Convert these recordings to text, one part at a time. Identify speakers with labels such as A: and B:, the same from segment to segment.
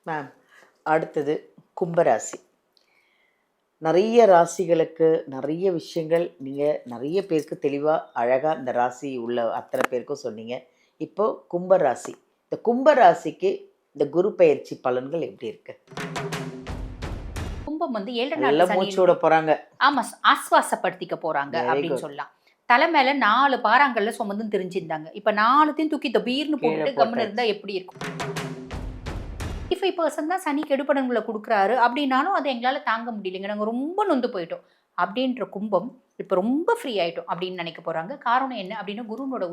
A: Ma'am, அடுத்தது கும்பராசி. நிறைய ராசிகளுக்கு நிறைய விஷயங்கள் நீங்கள் நிறைய பேருக்கு தெளிவாக அழகாக இந்த ராசி உள்ள அத்தனை பேருக்கும் சொன்னீங்க. இப்போ கும்பராசி, இந்த கும்பராசிக்கு இந்த குரு பெயர்ச்சி பலன்கள் எப்படி இருக்கு?
B: கும்பம் வந்து
A: நல்ல மூச்சு விட போறாங்க.
B: ஆமா, ஆஸ்வாசப்படுத்திக்க போறாங்க
A: Very
B: அப்படின்னு
A: good.
B: சொல்லலாம். தலை மேல 4 பாறாங்கல்ல சுமந்து தெரிஞ்சிருந்தாங்க. இப்ப 4த்தையும் தூக்கி தபீர்னு
A: கீழே
B: போட்டுட்டு கம்முன்னு இருந்தா
A: போட்டாச்சு.
B: எப்படி இருக்கும்? 55% தான் சனி கெடுபடங்களை கொடுக்குறாரு அப்படின்னாலும் அதை எங்களால தாங்க முடியலைங்க. நாங்க ரொம்ப நொந்து போயிட்டோம். அப்படின்ற கும்பம் இப்ப ரொம்ப ஃப்ரீ ஆயிட்டோம் அப்படின்னு நினைக்க போறாங்க. காரணம் என்ன அப்படின்னா குருனோட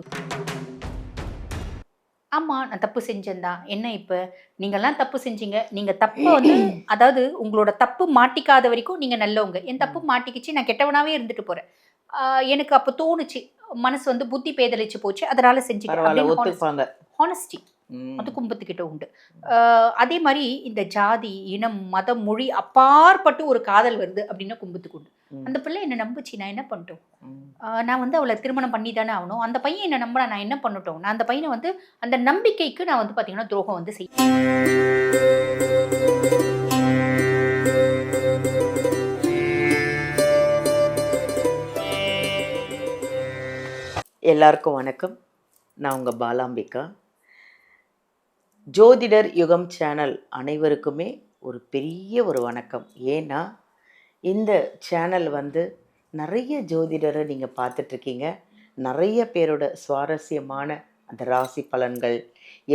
B: ஆமா நான் தப்பு செஞ்சேன் தான். என்ன இப்ப? நீங்கலாம் தப்பு செஞ்சீங்க. நீங்க தப்ப வந்து அதாவது உங்களோட தப்பு மாட்டிக்காத வரைக்கும் நீங்க நல்லவங்க. என் தப்பு மாட்டிக்கிச்சு. நான் கெட்டவனாவே இருந்துட்டு போறேன். எனக்கு அப்ப தோணுச்சு. மனசு வந்து புத்தி பேதலிச்சு போச்சு. அதனால செஞ்சுட்டேன்
A: பரவாயில்ல,
B: அப்படின்னு
A: ஒத்துப்பாங்க.
B: ஹானஸ்டி அது கும்பத்துக்கிட்ட உண்டு. அதே மாதிரி இந்த ஜாதி, இனம், மதம், மொழி அப்பாற்பட்டு ஒரு காதல் வருது அப்படின்னா கும்பத்துக்கு உண்டு. அந்த பிள்ளை என்ன நம்புச்சு, நான் என்ன பண்ணட்டும்? நான் வந்து அவளை திருமணம் பண்ணி தானே ஆகணும். அந்த பையன் என்ன நம்பினா நான் என்ன பண்ணட்டும்? நான் அந்த பையனை வந்து அந்த நம்பிக்கைக்கு நான் வந்து பார்த்தீங்கன்னா துரோகம் வந்து
A: எல்லாருக்கும் வணக்கம். நான் உங்கள் பாலாம்பிகா. ஜோதிடர் யுகம் சேனல் அனைவருக்குமே ஒரு பெரிய ஒரு வணக்கம். ஏன்னா இந்த சேனல் வந்து நிறைய ஜோதிடரை நீங்கள் பார்த்துட்ருக்கீங்க. நிறைய பேரோட சுவாரஸ்யமான அந்த ராசி பலன்கள்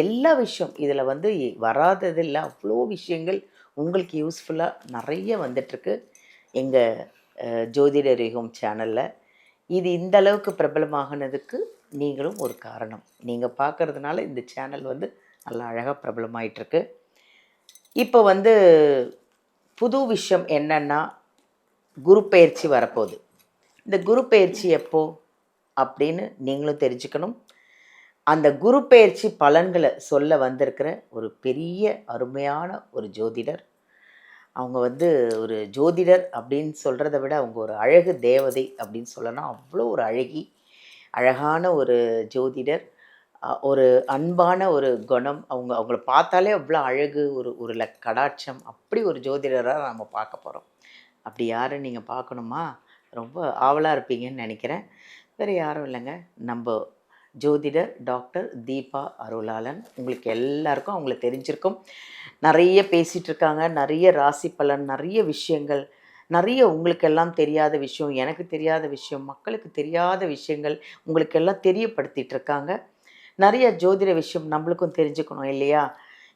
A: எல்லா விஷயம் இதில் வந்து வராததில்லை. அவ்வளோ விஷயங்கள் உங்களுக்கு யூஸ்ஃபுல்லாக நிறைய வந்துட்டுருக்கு எங்கள் ஜோதிடர் யுகம் சேனலில். இது இந்த அளவுக்கு பிரபலமாகினதுக்கு நீங்களும் ஒரு காரணம். நீங்கள் பார்க்குறதுனால இந்த சேனல் வந்து நல்லா அழகாக பிரபலமாயிட்டிருக்கு. இப்போ வந்து புது விஷயம் என்னன்னா, குரு பெயர்ச்சி வரப்போகுது. இந்த குரு பெயர்ச்சி எப்போ அப்படின்னு நீங்களும் தெரிஞ்சுக்கணும். அந்த குரு பெயர்ச்சி பலன்களை சொல்ல வந்திருக்கிற ஒரு பெரிய அருமையான ஒரு ஜோதிடர். அவங்க வந்து ஒரு ஜோதிடர் அப்படின்னு சொல்கிறத விட அவங்க ஒரு அழகு தேவதை அப்படின்னு சொல்லணும். அவ்வளோ ஒரு அழகான ஒரு ஜோதிடர். ஒரு அன்பான ஒரு குணம். அவங்கள பார்த்தாலே அவ்வளோ அழகு, ஒரு கடாட்சம். அப்படி ஒரு ஜோதிடராக நம்ம பார்க்க போகிறோம். அப்படி யாரும் நீங்கள் பார்க்கணுமா? ரொம்ப ஆவலாக இருப்பீங்கன்னு நினைக்கிறேன். வேறு யாரும் இல்லைங்க, நம்ம ஜோதிடர் டாக்டர் தீபா அருளாளன். உங்களுக்கு எல்லாருக்கும் அவங்கள தெரிஞ்சிருக்கும். நிறைய பேசிகிட்டு இருக்காங்க. நிறைய ராசி பலன், நிறைய விஷயங்கள், நிறைய உங்களுக்கெல்லாம் தெரியாத விஷயம், எனக்கு தெரியாத விஷயம், மக்களுக்கு தெரியாத விஷயங்கள் உங்களுக்கெல்லாம் தெரியப்படுத்திகிட்டு இருக்காங்க. நிறைய ஜோதிட விஷயம் நம்மளுக்கும் தெரிஞ்சுக்கணும் இல்லையா?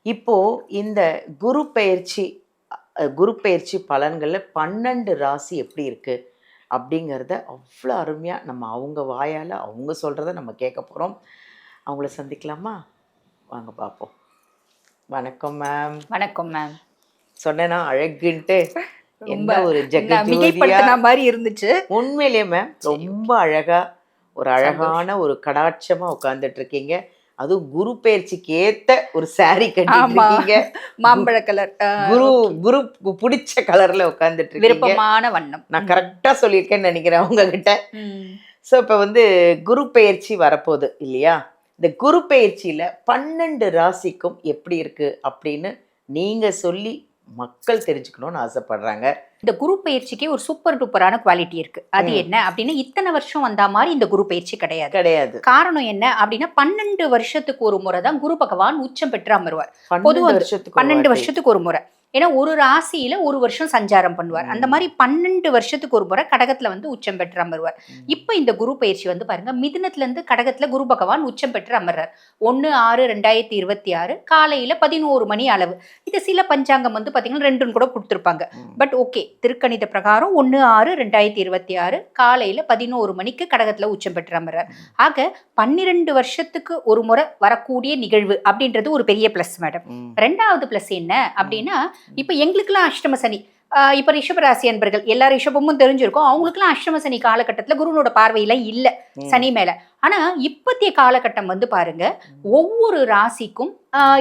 A: இப்போது இந்த குரு பெயர்ச்சி பலன்களில் 12 ராசி எப்படி இருக்குது அப்படிங்கிறத அவ்வளோ அருமையாக நம்ம அவங்க வாயால் அவங்க சொல்கிறத நம்ம கேட்க போகிறோம். அவங்கள சந்திக்கலாமா? வாங்க பார்ப்போம். வணக்கம் மேம்.
B: வணக்கம் மேம்.
A: சொன்னேன்னா அழகுன்ட்டு என்ன ஒரு
B: மிகைப்படுத்தின மாதிரி இருந்துச்சு.
A: உண்மையிலேயே மேம் ரொம்ப அழகாக ஒரு அழகான ஒரு கடாட்சமாக உட்காந்துட்டு இருக்கீங்க. அதுவும் குரு பெயர்ச்சிக்கு ஏத்த ஒரு சாரி கட்டிருக்கீங்க.
B: மாம்பழ கலர்
A: குரு பிடிச்ச கலர்ல உட்காந்துட்டு இருக்கீங்க.
B: விருப்பமான வண்ணம்.
A: நான் கரெக்டா சொல்லியிருக்கேன்னு நினைக்கிறேன் உங்ககிட்ட. ஸோ இப்போ வந்து குரு பெயர்ச்சி வரப்போகுது இல்லையா? இந்த குரு பெயர்ச்சியில 12 ராசிக்கும் எப்படி இருக்கு அப்படின்னு நீங்க சொல்லி மக்கள் தெரிஞ்சுக்கணும்னு ஆசைப்படுறாங்க.
B: இந்த குரு பயிற்சிக்கு ஒரு சூப்பர் டூப்பரான குவாலிட்டி இருக்கு. அது என்ன அப்படின்னா, இத்தனை வருஷம் வந்தா மாதிரி இந்த குரு பயிற்சி கிடையாது. காரணம் என்ன அப்படின்னா, 12 வருஷத்துக்கு ஒரு முறை தான் குரு பகவான் உச்சம் பெற்று அமருவார். பொதுவாக 12 வருஷத்துக்கு ஒரு முறை. ஏன்னா ஒரு ராசியில ஒரு வருஷம் சஞ்சாரம் பண்ணுவார். அந்த மாதிரி 12 வருஷத்துக்கு ஒரு முறை கடகத்துல வந்து உச்சம் பெற்று அமருவார். இப்ப இந்த குரு பயிற்சி வந்து பாருங்க, மிதுனத்துல இருந்து கடகத்துல குரு பகவான் உச்சம் பெற்று அமர்றார். 1/6/2026 காலையில 11 மணி அளவு. இது சில பஞ்சாங்கம் வந்து பாத்தீங்கன்னா 2 கூட கொடுத்துருப்பாங்க. பட் ஓகே, திருக்கணித பிரகாரம் 1/6/2026 காலையில 11 மணிக்கு கடகத்துல உச்சம் பெற்று அமர்றார். ஆக 12 வருஷத்துக்கு ஒரு முறை வரக்கூடிய நிகழ்வு அப்படின்றது ஒரு பெரிய பிளஸ் மேடம். 2வது பிளஸ் என்ன அப்படின்னா, இப்ப எங்களுக்கெல்லாம் அஷ்டம சனி. இப்ப ரிஷபராசி அன்பர்கள் எல்லா ரிஷபமும் தெரிஞ்சிருக்கும். அவங்களுக்குலாம் அஷ்டம சனி காலகட்டத்துல குருனோட பார்வையில இல்ல சனி மேல. ஆனா இப்பத்திய காலகட்டம் வந்து பாருங்க, ஒவ்வொரு ராசிக்கும்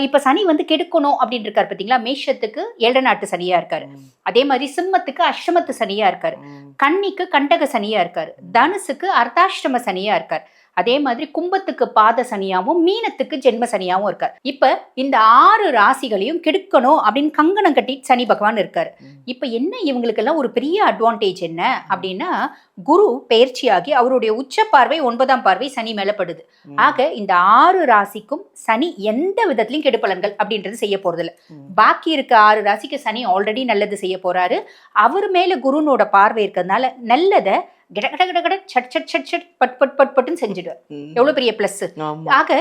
B: இப்ப சனி வந்து கெடுக்கணும் அப்படின்னு இருக்காரு பாத்தீங்களா? மேஷத்துக்கு 7 நாட்டு சனியா இருக்காரு. அதே மாதிரி சிம்மத்துக்கு அஷ்டமத்து சனியா இருக்காரு. கன்னிக்கு கண்டக சனியா இருக்காரு. தனுசுக்கு அர்த்தாஷ்டம சனியா இருக்காரு. அதே மாதிரி கும்பத்துக்கு பாத சனியாவும் மீனத்துக்கு ஜென்ம சனியாவும் இருக்கார். இப்ப இந்த 6 ராசிகளையும் கெடுக்கணும் அப்படின்னு கங்கணம் கட்டி சனி பகவான் இருக்காரு. இப்ப என்ன இவங்களுக்கெல்லாம் ஒரு பெரிய அட்வான்டேஜ் என்ன அப்படின்னா, குரு பெயர்ச்சியாகி அவருடைய உச்ச பார்வை 9ஆம் பார்வை சனி மேல படுது. ஆக இந்த 6 ராசிக்கும் சனி எந்த விதத்திலையும் கெடுபலன்கள் அப்படின்றது செய்ய போறது இல்ல. பாக்கி இருக்க 6 ராசிக்கு சனி ஆல்ரெடி நல்லது செய்ய போறாரு. அவர் மேல குருனோட பார்வை இருக்கிறதுனால நல்லத கட கட கட கட சட் சட் சட் சட் பட் பட் பட் பட்டுன்னு செஞ்சுடுவார். எவ்வளவு பெரிய பிளஸ். ஆக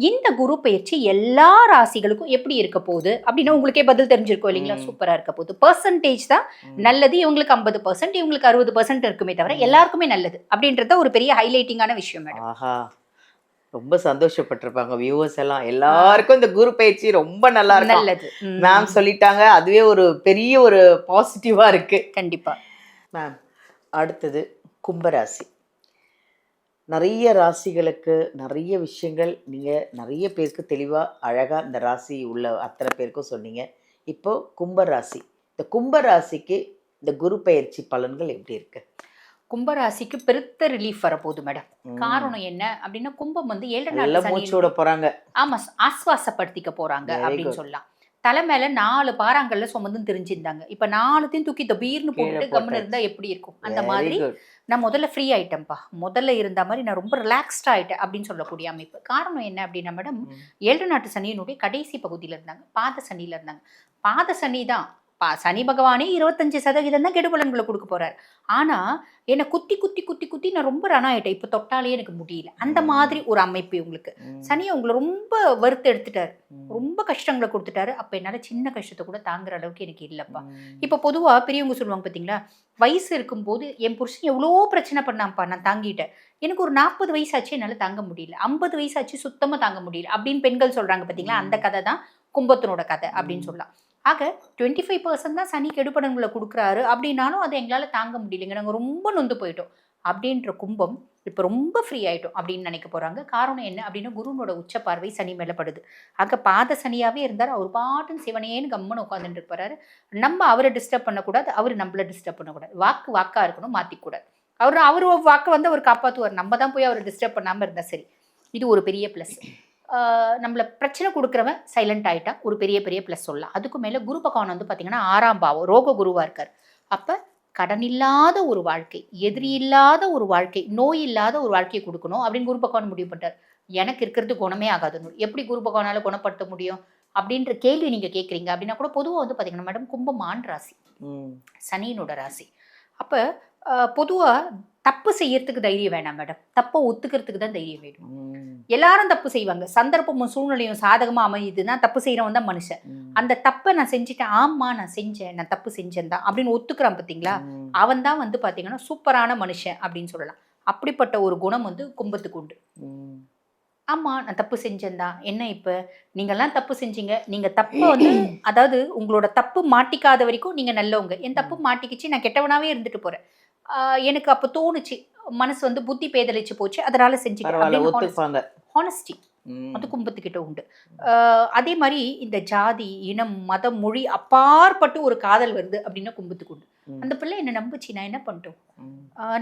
B: இந்த குரு பயிற்சி எல்லா ராசிகளுக்கும் எப்படி இருக்க போகுது அப்படின்னா உங்களுக்கே பதில் தெரிஞ்சிருக்கும் இல்லைங்களா? சூப்பரா இருக்க போகுது. பெர்சன்டேஜ் தான் நல்லது. இவங்களுக்கு 50%, இவங்களுக்கு 60% இருக்குமே தவிர எல்லாருக்குமே நல்லது அப்படின்றத ஒரு பெரிய ஹைலைட்டிங்கான விஷயம் மேடம்.
A: ஆஹா, ரொம்ப சந்தோஷப்பட்டிருப்பாங்க வியூவர்ஸ் எல்லாம். எல்லாருக்கும் இந்த குரு பயிற்சி ரொம்ப நல்லா இருக்கு.
B: நல்லது
A: மேம் சொல்லிட்டாங்க. அதுவே ஒரு பெரிய ஒரு பாசிட்டிவா இருக்கு.
B: கண்டிப்பா
A: மேம். அடுத்தது கும்பராசி. நிறைய ராசிகளுக்கு நிறைய விஷயங்கள் நீங்கள் நிறைய பேருக்கு தெளிவாக அழகாக இந்த ராசி உள்ள அத்தனை பேருக்கும் சொன்னீங்க. இப்போ கும்பராசி, இந்த கும்பராசிக்கு இந்த குரு பயிற்சி பலன்கள் எப்படி இருக்கு?
B: கும்பராசிக்கு பெருத்த ரிலீஃப் வரப்போகுது மேடம். காரணம் என்ன அப்படின்னா, கும்பம் வந்து 7 நாள்
A: மூச்சோட போறாங்க.
B: ஆமா, ஆஸ்வாசப்படுத்திக்க போறாங்க அப்படின்னு சொல்லலாம். தலை மேல 4 பாறாங்கல்ல சுமந்து தெரிஞ்சிருந்தாங்க. இப்ப 4த்தையும் தூக்கி பீர்னு போட்டு கம்முன்னு இருந்தா எப்படி இருக்கும்? அந்த மாதிரி நான் முதல்ல ஃப்ரீ ஆயிட்டேன்ப்பா, முதல்ல இருந்த மாதிரி நான் ரொம்ப ரிலாக்ஸ்டா ஆயிட்டேன் அப்படின்னு சொல்லக்கூடிய அமைப்பு. காரணம் என்ன அப்படின்னா மேடம், 7 நாட்டு சனியினுடைய கடைசி பகுதியில இருந்தாங்க, பாத சனியில இருந்தாங்க. பாத சனி தான், சனி பகவானே 25% தான் கெடுபலன்களை கொடுக்க போறாரு. ஆனா என்னை குத்தி குத்தி குத்தி குத்தி நான் ரொம்ப ரன் ஆயிட்டேன். இப்ப தொட்டாலே எனக்கு முடியல. அந்த மாதிரி ஒரு அமைப்பு உங்களுக்கு. சனியை உங்களை ரொம்ப வறுத்து எடுத்துட்டாரு, ரொம்ப கஷ்டங்களை கொடுத்துட்டாரு. அப்ப என்னால சின்ன கஷ்டத்தை கூட தாங்குற அளவுக்கு எனக்கு இல்லப்பா. இப்ப பொதுவா பெரியவங்க சொல்லுவாங்க பாத்தீங்களா, வயசு இருக்கும் போது என் புருஷன் எவ்வளோ பிரச்சனை பண்ணாம்ப்பா, நான் தாங்கிட்டேன். எனக்கு ஒரு 40 வயசாச்சு என்னால தாங்க முடியல, 50 வயசாச்சு சுத்தமா தாங்க முடியல அப்படின்னு பெண்கள் சொல்றாங்க பாத்தீங்களா. அந்த கதை தான் கும்பத்தினோட கதை அப்படின்னு சொல்லலாம். ஆக 25% தான் சனி கெடுபலன்களை கொடுக்குறாரு அப்படின்னாலும் அதை எங்களால் தாங்க முடியலைங்க, நாங்கள் ரொம்ப நொந்து போயிட்டோம் அப்படின்ற கும்பம் இப்போ ரொம்ப ஃப்ரீ ஆகிட்டோம் அப்படின்னு நினைக்க போகிறாங்க. காரணம் என்ன அப்படின்னா, குருனோட உச்ச பார்வை சனி மேலே படுது. ஆக பாத சனியாகவே இருந்தார், அவர் பாட்டுன்னு சிவனேன்னு கம்மன்னு உட்காந்துட்டு இருப்பாரு. நம்ம அவரை டிஸ்டர்ப் பண்ணக்கூடாது, அவர் நம்மளை டிஸ்டர்ப் பண்ணக்கூடாது. வாக்கு வாக்காக இருக்கணும், மாற்றிக்கூடாது. அவர் வாக்கை வந்து அவர் காப்பாற்றுவார், நம்ம தான் போய் அவரை டிஸ்டர்ப் பண்ணாமல் இருந்தால் சரி. இது ஒரு பெரிய ப்ளஸ். நம்மளை பிரச்சனை கொடுக்குறவன் சைலண்ட் ஆகிட்டா ஒரு பெரிய பெரிய ப்ளஸ் சொல்லலாம். அதுக்கு மேலே குரு பகவான் வந்து பார்த்தீங்கன்னா 6ஆம் பாவம் ரோக குருவாக இருக்கார். அப்போ கடன் இல்லாத ஒரு வாழ்க்கை, எதிரி இல்லாத ஒரு வாழ்க்கை, நோய் இல்லாத ஒரு வாழ்க்கையை கொடுக்கணும் அப்படின்னு குரு பகவான் முடிவு பண்ணிட்டார். எனக்கு இருக்கிறது குணமே ஆகாது நோய், எப்படி குரு பகவானால் குணப்படுத்த முடியும் அப்படின்ற கேள்வி நீங்கள் கேட்குறீங்க அப்படின்னா கூட, பொதுவாக வந்து பார்த்தீங்கன்னா மேடம், கும்பம் ஆண் ராசி, சனியினோட ராசி. அப்போ பொதுவாக தப்பு செய்யறதுக்கு தைரியம் வேணாம் மேடம், தப்பை ஒத்துக்கிறதுக்கு தான் தைரியம் வேணும். எல்லாரும் தப்பு செய்வாங்க, சந்தர்ப்பமும் சூழ்நிலையும் சாதகமாக அமையுதுன்னா தப்பு செய்கிறவன் தான் மனுஷன். அந்த தப்பை நான் செஞ்சுட்டேன், ஆமா நான் செஞ்சேன், நான் தப்பு செஞ்சேன் தான் அப்படின்னு ஒத்துக்கிறான் பார்த்தீங்களா, அவன் தான் வந்து பார்த்தீங்கன்னா சூப்பரான மனுஷன் அப்படின்னு சொல்லலாம். அப்படிப்பட்ட ஒரு குணம் வந்து கும்பத்துக்கு உண்டு. ஆமா நான் தப்பு செஞ்சேன் தான், என்ன இப்போ நீங்கள்லாம் தப்பு செஞ்சீங்க, நீங்கள் தப்பை வந்து அதாவது உங்களோட தப்பு மாட்டிக்காத வரைக்கும் நீங்கள் நல்லவங்க, என் தப்பு மாட்டிக்கிச்சு நான் கெட்டவனாகவே இருந்துட்டு போகிறேன், எனக்கு அப்போ தோணுச்சு, மனசு வந்து புத்தி பேதலிச்சு போச்சு, அதனால செஞ்சுக்கிறேன். ஹானஸ்டி அது கும்பத்துக்கிட்ட உண்டு. அதே மாதிரி இந்த ஜாதி, இனம், மதம், மொழி அப்பாற்பட்டு ஒரு காதல் வருது அப்படின்னா கும்பத்துக்கு உண்டு. அந்த பிள்ளை என்ன நம்புச்சு, நான் என்ன பண்ணிட்டோம்,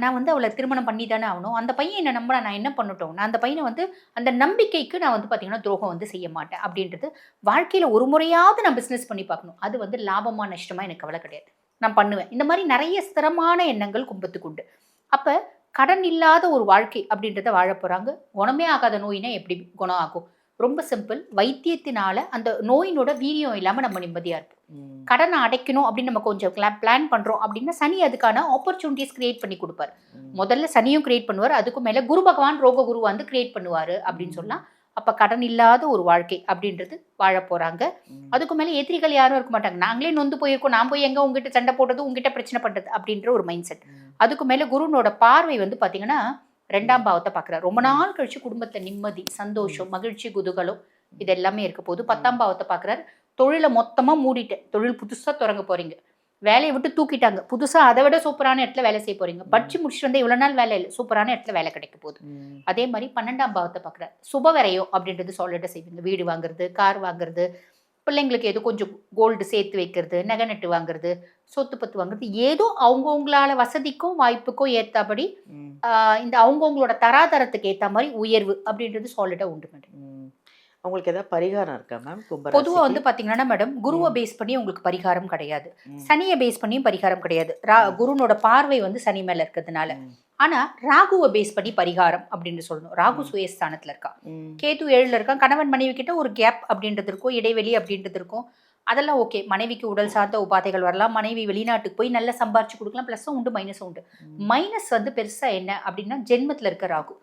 B: நான் வந்து அவளை திருமணம் பண்ணி தானே ஆகணும், அந்த பையன் என்ன நம்பினா நான் என்ன பண்ணட்டும், நான் அந்த பையனை வந்து அந்த நம்பிக்கைக்கு நான் வந்து பார்த்தீங்கன்னா துரோகம் வந்து செய்ய மாட்டேன் அப்படின்றது. வாழ்க்கையில் ஒரு முறையாவது நான் பிஸ்னஸ் பண்ணி பார்க்கணும், அது வந்து லாபமா நஷ்டமா எனக்கு கவலை கிடையாது, நான் பண்ணுவேன். இந்த மாதிரி நிறைய ஸ்திரமான எண்ணங்கள் கும்பத்துக்கு உண்டு. அப்போ கடன் இல்லாத ஒரு வாழ்க்கை அப்படின்றத வாழ போகிறாங்க. குணமே ஆகாத நோயினா எப்படி குணம் ஆகும்? ரொம்ப சிம்பிள், வைத்தியத்தினால அந்த நோயினோட வீரியம் இல்லாமல் நம்ம நிம்மதியாக இருப்போம். கடனை அடைக்கணும் அப்படின்னு நம்ம கொஞ்சம் பிளான் பண்ணுறோம் அப்படின்னா சனி அதுக்கான ஆப்பர்ச்சுனிட்டிஸ் கிரியேட் பண்ணி கொடுப்பார். முதல்ல சனியும் கிரியேட் பண்ணுவார், அதுக்கும் மேலே குரு பகவான் ரோக குரு வந்து கிரியேட் பண்ணுவார் அப்படின்னு சொல்லலாம். அப்போ கடன் இல்லாத ஒரு வாழ்க்கை அப்படின்றது வாழ போகிறாங்க. அதுக்கு மேலே எதிரிகள் யாரும் இருக்க மாட்டாங்க, நாங்களே நொந்து போயிருக்கோம், நான் போய் எங்கே உங்ககிட்ட சண்டை போடுறது, உங்ககிட்ட பிரச்சனை பண்ணுறது அப்படின்ற ஒரு மைண்ட் செட். அதுக்கு மேலே குருனோட பார்வை வந்து பார்த்தீங்கன்னா 2ஆம் பாவத்தை பார்க்குறாரு. ரொம்ப நாள் கழிச்சு குடும்பத்தில் நிம்மதி, சந்தோஷம், மகிழ்ச்சி, குதூகலம் இது எல்லாமே இருக்க போது. 10ஆம் பாவத்தை பார்க்குறாரு. தொழிலை மொத்தமாக மூடிட்டேன், தொழில் புதுசாக தொடங்க போகிறீங்க, வேலையை விட்டு தூக்கிட்டாங்க, புதுசாக அதை விட சூப்பரான இடத்துல வேலை செய்ய போகிறீங்க, படிச்சு முடிச்சுட்டு வந்து இவ்வளோ நாள் வேலை இல்லை, சூப்பரான இடத்துல வேலை கிடைக்க போகுது. அதே மாதிரி 12ஆம் பாவத்தை பார்க்குறாரு. சுபவரையோ அப்படின்றது சாலிடாக செய்வீங்க, வீடு வாங்குறது, கார் வாங்குறது, பிள்ளைங்களுக்கு ஏதோ கொஞ்சம் கோல்டு சேர்த்து வைக்கிறது, நகை நட்டு வாங்குறது, சொத்து பத்து வாங்குறது ஏதோ அவங்கவுங்களால வசதிக்கும் வாய்ப்புக்கும் ஏற்றபடி இந்த அவங்கவுங்களோட தராதரத்துக்கு ஏற்ற மாதிரி உயர்வு அப்படின்றது சாலிடாக உண்டு மேடம்.
A: உங்களுக்கு ஏதாவது பரிகாரம் இருக்கா மேம்?
B: பொதுவாக வந்து பார்த்தீங்கன்னா மேடம், குருவை பேஸ் பண்ணி உங்களுக்கு பரிகாரம் கிடையாது, சனியை பேஸ் பண்ணியும் பரிகாரம் கிடையாது. குருனோட பார்வை வந்து சனி மேல இருக்கிறதுனால. ஆனா ராகுவை பேஸ் பண்ணி பரிகாரம் அப்படின்னு சொல்லணும். ராகு சுயஸ்தானத்துல இருக்கான், கேது 7ல இருக்கான். கணவன் மனைவி கிட்ட ஒரு கேப் அப்படின்றது இருக்கும், இடைவெளி அப்படின்றது இருக்கும். அதெல்லாம் ஓகே. மனைவிக்கு உடல் சார்ந்த உபாதைகள் வரலாம், மனைவி வெளிநாட்டுக்கு போய் நல்லா சம்பாரிச்சு கொடுக்கலாம், ப்ளஸ்ஸும் உண்டு மைனஸும் உண்டு. மைனஸ் வந்து பெருசா என்ன அப்படின்னா, ஜென்மத்துல இருக்க ராகு.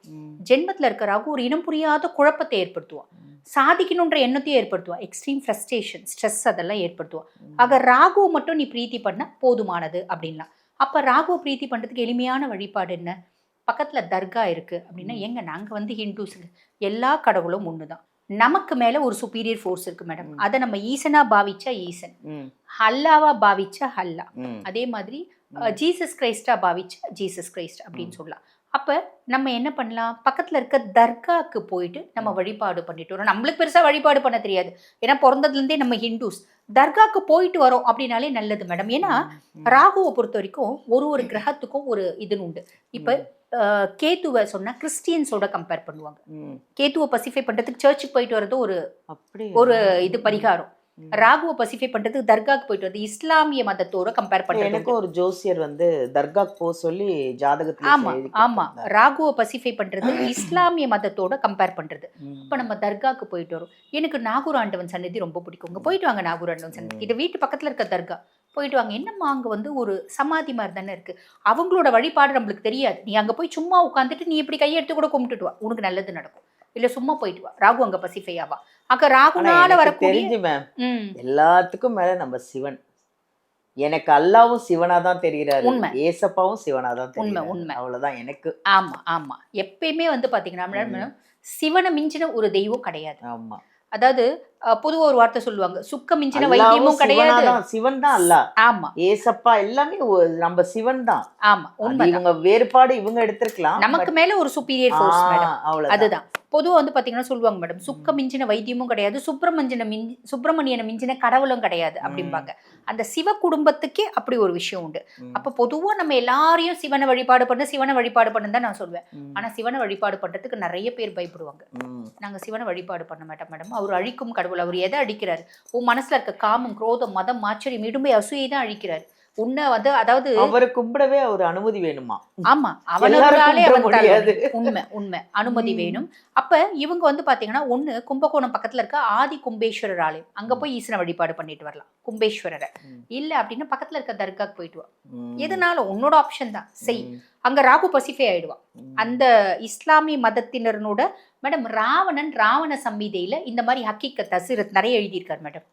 B: ஜென்மத்துல இருக்க ராகு ஒரு இனம் புரியாத குழப்பத்தை ஏற்படுத்துவான், சாதிக்கணுன்ற எண்ணத்தையும் ஏற்படுத்துவான், எக்ஸ்ட்ரீம் ஃப்ரஸ்ட்ரேஷன், ஸ்ட்ரெஸ் அதெல்லாம் ஏற்படுத்துவான். ஆக ராகுவை மட்டும் நீ பிரீத்தி பண்ண போதுமானது அப்படின்லாம். அப்ப ராகுவை பிரீத்தி பண்றதுக்கு எளிமையான வழிபாடு என்ன? பக்கத்துல தர்கா இருக்கு அப்படின்னா, எங்க நாங்க வந்து ஹிந்துஸுங்க, எல்லா கடவுளும் ஒண்ணுதான். நமக்கு மேல ஒரு சுப்பீரியர் ஃபோர்ஸ் இருக்கு மேடம். அதை நம்ம ஈசனா பாவிச்சா ஈசன், ஹல்லாவா பாவிச்சா ஹல்லா, அதே மாதிரி ஜீசஸ் கிரைஸ்டா பாவிச்சா ஜீசஸ் கிரைஸ்ட் அப்படின்னு சொல்லலாம். அப்ப நம்ம என்ன பண்ணலாம், பக்கத்துல இருக்க தர்காக்கு போயிட்டு நம்ம வழிபாடு பண்ணிட்டு வரோம். நம்மளுக்கு பெருசா வழிபாடு பண்ண தெரியாது, ஏன்னா பிறந்ததுல இருந்தே நம்ம ஹிந்துஸ். தர்காக்கு போயிட்டு வரோம் அப்படின்னாலே நல்லது மேடம். ஏன்னா ராகுவை பொறுத்த வரைக்கும் ஒரு கிரகத்துக்கும் ஒரு இதுன்னு உண்டு. இப்ப கேத்துவை சொன்னா கிறிஸ்டியன்ஸோட கம்பேர் பண்ணுவாங்க. கேத்துவை பசிஃபை பண்றதுக்கு சர்ச்சுக்கு போயிட்டு வர்றது ஒரு இது பரிகாரம். ராகுவை பசிஃபை பண்றதுக்கு தர்காக்கு போயிட்டு வருது இஸ்லாமிய மதத்தோட கம்பேர் பண்றது.
A: எனக்கு ஒரு ஜோசியர் வந்து தர்காக்கு போக சொல்லி ஜாதகத்துல
B: ஆமா ராகுவை பசிஃபை பண்றது இஸ்லாமிய மதத்தோட கம்பேர் பண்றது. இப்ப நம்ம தர்காக்கு போயிட்டு வரோம். எனக்கு நாகூர் ஆண்டவன் சன்னதி ரொம்ப பிடிக்கும், போயிட்டு வாங்க நாகூர் ஆண்டவன் சன்னதி. இது வீட்டு பக்கத்துல இருக்க தர்கா, போயிட்டு வாங்க. என்னம்மா அங்க வந்து ஒரு சமாதி மாதிரி தானே இருக்கு, அவங்களோட வழிபாடு நம்மளுக்கு தெரியாது. நீ அங்க போய் சும்மா உட்காந்துட்டு நீ இப்படி கையெடுத்து கூட கும்பிட்டுட்டு வா, உனக்கு நல்லது நடக்கும். இல்ல சும்மா போயிட்டு வா, ராகு அங்க பசிஃபை ஆவா. அங்க ராகுனால வரக்கூடிய
A: தெரிஞ்சு மேம், எல்லாத்துக்கும் மேல நம்ம சிவன். எனக்கு அல்லாவும் சிவனா தான் தெரிகிறாரு,
B: உண்மை.
A: ஏசப்பாவும் சிவனா தான்
B: தெரியும், உண்மை.
A: அவ்வளவுதான் எனக்கு.
B: ஆமா எப்பயுமே வந்து பாத்தீங்கன்னா சிவனை மிஞ்சின ஒரு தெய்வம் கிடையாது.
A: ஆமா,
B: அதாவது பொதுவா ஒரு வார்த்தை சொல்லுவாங்க, சுக்க மிஞ்சின வைத்தியமும் கிடையாது.
A: சிவன் தான் அல்ல.
B: ஆமா,
A: ஏசப்பா எல்லாமே நம்ம சிவன் தான்.
B: ஆமா, உண்மை.
A: இவங்க வேறுபாடு இவங்க எடுத்திருக்கலாம்,
B: நமக்கு மேல ஒரு சுப்பீரியர் ஃபோர்ஸ் மேடம். அதுதான் பொதுவா வந்து பாத்தீங்கன்னா சொல்லுவாங்க மேடம், சுக்க மிஞ்சின வைத்தியமும் கிடையாது, சுப்பிரமணியனை மிஞ்சின கடவுளும் கிடையாது அப்படிம்பாங்க. அந்த சிவ குடும்பத்துக்கே அப்படி ஒரு விஷயம் உண்டு. அப்ப பொதுவா நம்ம எல்லாரையும் சிவனை வழிபாடு பண்ணு தான் நான் சொல்வேன். ஆனா சிவனை வழிபாடு பண்றதுக்கு நிறைய பேர் பயப்படுவாங்க. நாங்க சிவனை வழிபாடு பண்ண மாட்டோம் மேடம், அவர் அழிக்கும் கடவுள். அவர் எதை அழிக்கிறாரு? உன் மனசுல இருக்க காமம், குரோதம், மதம், ஆச்சரியம், இடும்பை, அசூயை தான் அழிக்கிறாரு. உன்னை வந்து அதாவது
A: அவரை கும்பிடவே ஒரு அனுமதி வேணுமா?
B: ஆமா, அவனாலே உண்மை அனுமதி வேணும். அப்ப இவங்க வந்து பாத்தீங்கன்னா ஒண்ணு கும்பகோணம் பக்கத்துல இருக்க ஆதி கும்பேஸ்வரர் ஆலயம், அங்க போய் ஈசனை வழிபாடு பண்ணிட்டு வரலாம் கும்பேஸ்வரரை. இல்ல அப்படின்னா பக்கத்துல இருக்க தர்காக்கு போயிட்டு வா. எதனாலும் உன்னோட ஆப்ஷன் தான், செய். அங்க ராகு பசிஃபை ஆயிடுவான். அந்த இஸ்லாமிய மதத்தினரோட மேடம் ராவண சம்ஹிதையில இந்த மாதிரி ஹக்கீகத் தசீரத் நிறைய எழுதியிருக்காரு மேடம்.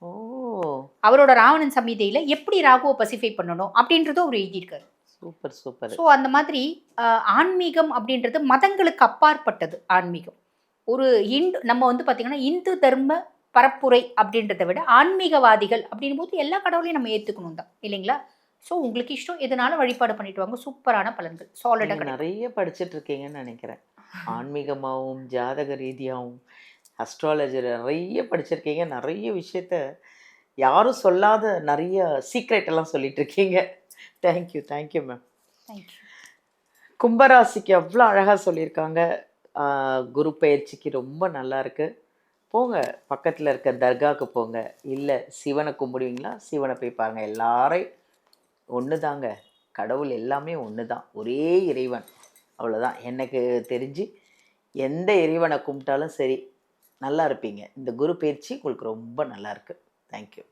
B: அவரோட ராவணன் சம்ஹிதையில எப்படி ராகுவை பசிஃபை பண்ணணும் அப்படின்றதும் அவர் எழுதியிருக்காரு.
A: Super super.
B: ஸோ அந்த மாதிரி ஆன்மீகம் அப்படின்றது மதங்களுக்கு அப்பாற்பட்டது. ஆன்மீகம் ஒரு நம்ம வந்து பார்த்தீங்கன்னா இந்து தர்ம பரப்புரை அப்படின்றத விட ஆன்மீகவாதிகள் அப்படின் போது எல்லா கடவுளையும் நம்ம ஏற்றுக்கணும் தான், இல்லைங்களா? ஸோ உங்களுக்கு இஷ்டம் எதனால வழிபாடு பண்ணிட்டு வாங்க, சூப்பரான பலன்கள் சாலிடாக.
A: நிறைய படிச்சுட்டு இருக்கீங்கன்னு நினைக்கிறேன், ஆன்மீகமாகவும் ஜாதக ரீதியாகவும் அஸ்ட்ராலஜி நிறைய படிச்சிருக்கீங்க. நிறைய விஷயத்த யாரும் சொல்லாத நிறைய சீக்ரெட் எல்லாம் சொல்லிட்டு இருக்கீங்க. Thank you ma'am. கும்பராசிக்கு அவ்வளோ அழகாக சொல்லியிருக்காங்க. குரு பயிற்சிக்கு ரொம்ப நல்லா இருக்கு. போங்க, பக்கத்தில் இருக்க தர்காவுக்கு போங்க, இல்லை சிவனை கும்பிடுவீங்களா சிவனை போய் பாருங்க. எல்லாரையும் ஒன்று தாங்க, கடவுள் எல்லாமே ஒன்று தான், ஒரே இறைவன், அவ்வளோதான். எனக்கு தெரிஞ்சு எந்த இறைவனை கும்பிட்டாலும் சரி நல்லா இருப்பீங்க. இந்த குரு பயிற்சி உங்களுக்கு ரொம்ப நல்லா இருக்கு. தேங்க்யூ.